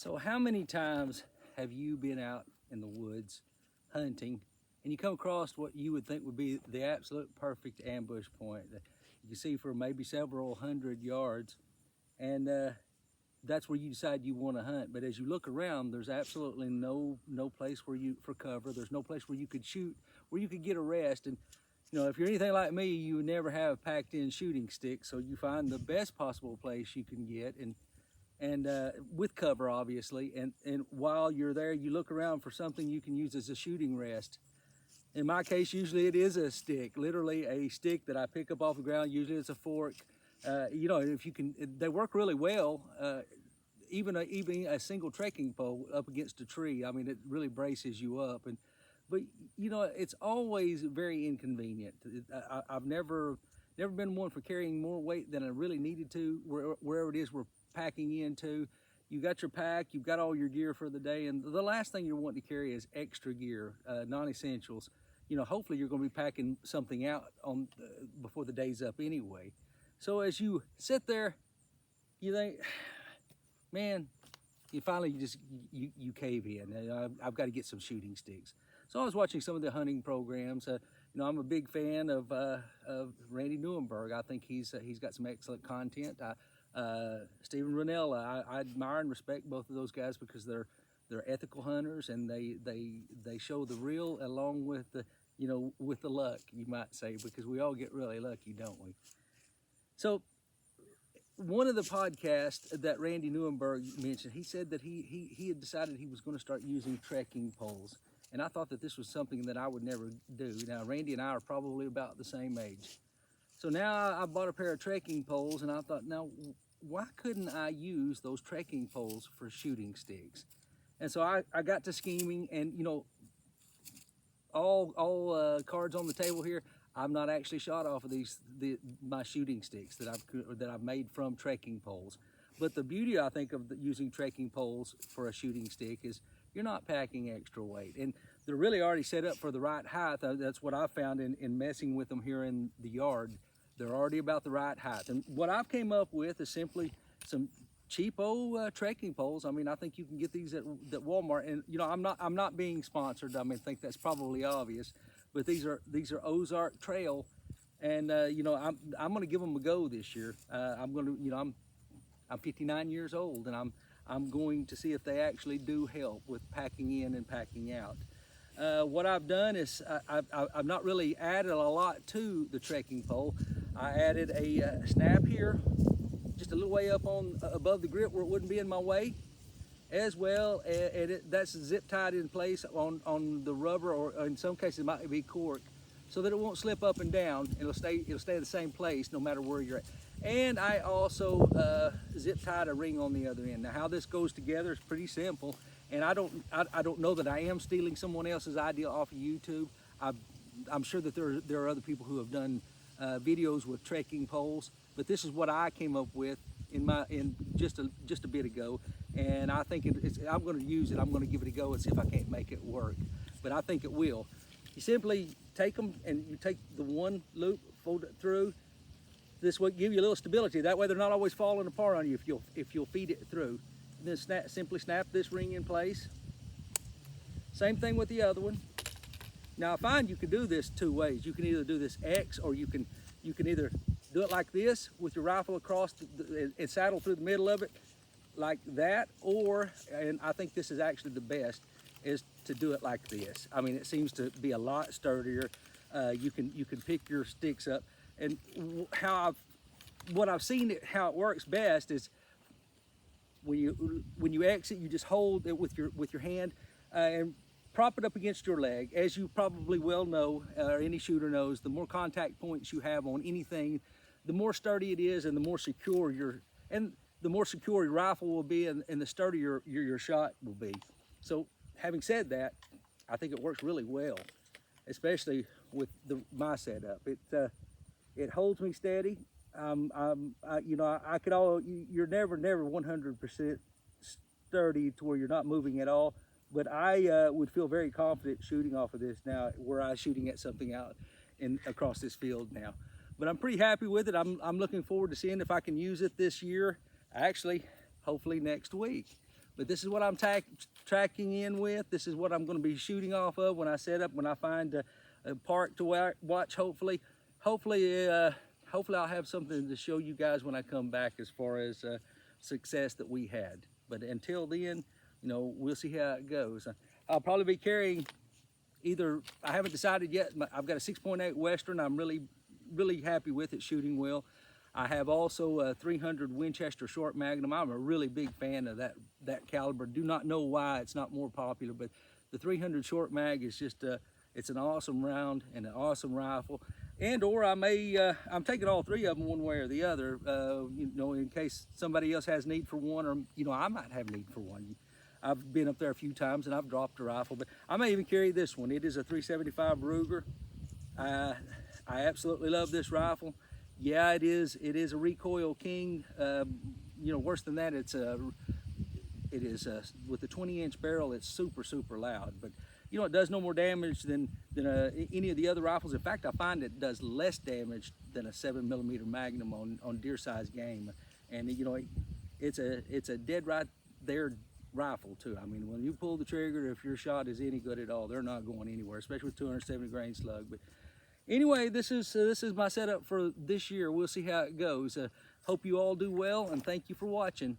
So how many times have you been out in the woods hunting and you come across what you would think would be the absolute perfect ambush point that you can see for maybe several hundred yards, and that's where you decide you want to hunt. But as you look around, there's absolutely no place where you for cover. There's no place where you could shoot, where you could get a rest. And if you're anything like me, you would never have packed in shooting sticks, so you find the best possible place you can get, and with cover, obviously. And while you're there, you look around for something you can use as a shooting rest. In my case, usually it is a stick, literally a stick that I pick up off the ground. Usually it's a fork. If you can, they work really well. Even a single trekking pole up against a tree, I mean, it really braces you up. But it's always very inconvenient. I've never been one for carrying more weight than I really needed to, wherever it is we're packing into. You got your pack, you've got all your gear for the day, and the last thing you're wanting to carry is extra gear, non-essentials. Hopefully you're going to be packing something out before the day's up anyway. So as you sit there, you think, man, you finally you cave in. I've got to get some shooting sticks. So I was watching some of the hunting programs. I'm a big fan of Randy Newenberg. I think he's got some excellent content. Stephen Ranella, I admire and respect both of those guys because they're ethical hunters, and they show the real along with the with the luck, you might say, because we all get really lucky, don't we? So one of the podcasts that Randy Newenberg mentioned, he said that he had decided he was going to start using trekking poles, and I thought that this was something that I would never do. Now Randy and I are probably about the same age. So now I bought a pair of trekking poles, and I thought, now, why couldn't I use those trekking poles for shooting sticks? And so I got to scheming, and all cards on the table here. I've not actually shot off of my shooting sticks that I've made from trekking poles. But the beauty, I think, of using trekking poles for a shooting stick is you're not packing extra weight, and they're really already set up for the right height. That's what I found in messing with them here in the yard. They're already about the right height. And what I've came up with is simply some cheapo trekking poles. I mean, I think you can get these at Walmart. And I'm not being sponsored. I mean, I think that's probably obvious. But these are Ozark Trail, and I'm going to give them a go this year. I'm 59 years old, and I'm going to see if they actually do help with packing in and packing out. What I've done is I've not really added a lot to the trekking pole. I added a snap here, just a little way up above the grip where it wouldn't be in my way, as well, and that's zip tied in place on the rubber, or in some cases it might be cork, so that it won't slip up and down. It'll stay the same place no matter where you're at. And I also zip tied a ring on the other end. Now how this goes together is pretty simple, and I don't know that I am stealing someone else's idea off of YouTube. I'm sure that there are other people who have done videos with trekking poles, but this is what I came up with in just a bit ago, and I think I'm going to use it. I'm going to give it a go and see if I can't make it work, but I think it will. You simply take them, and you take the one loop, fold it through. This will give you a little stability. That way they're not always falling apart on you if you'll feed it through. And then simply snap this ring in place. Same thing with the other one. Now I find you can do this two ways. You can either do this X, or you can either do it like this with your rifle across and saddle through the middle of it like that, or, and I think this is actually the best, is to do it like this. I mean, it seems to be a lot sturdier. You can pick your sticks up, and what I've seen how it works best is when you exit, you just hold it with your hand and prop it up against your leg. As you probably well know, or any shooter knows, the more contact points you have on anything, the more sturdy it is, and the more secure your rifle will be, and the sturdier your shot will be. So having said that, I think it works really well, especially with my setup. It holds me steady. You're never 100% sturdy to where you're not moving at all, but I would feel very confident shooting off of this now, where I'm shooting at something out across this field now. But I'm pretty happy with it. I'm looking forward to seeing if I can use it this year, actually, hopefully next week. But this is what I'm tracking in with. This is what I'm going to be shooting off of when I set up, when I find a park to watch. Hopefully I'll have something to show you guys when I come back as far as success that we had. But until then, you know, we'll see how it goes. I'll probably be carrying either, I haven't decided yet. I've got a 6.8 Western. I'm really happy with it, shooting well. I have also a 300 Winchester short magnum. I'm a really big fan of that caliber. Do not know why it's not more popular, but the 300 short mag is just it's an awesome round and an awesome rifle. And or I may I'm taking all three of them one way or the other, you know, in case somebody else has need for one, or you know, I might have need for one. I've been up there a few times and I've dropped a rifle, but I may even carry this one. It is a 375 Ruger. I absolutely love this rifle. Yeah, it is a recoil king. You know, worse than that, it is with the 20-inch barrel, it's super loud. But you know, it does no more damage than any of the other rifles. In fact, I find it does less damage than a 7mm Magnum on deer-sized game. And you know, it's a dead right there rifle too. I mean, when you pull the trigger, if your shot is any good at all, they're not going anywhere, especially with 270 grain slug. But anyway, this is my setup for this year. We'll see how it goes. Hope you all do well, and thank you for watching.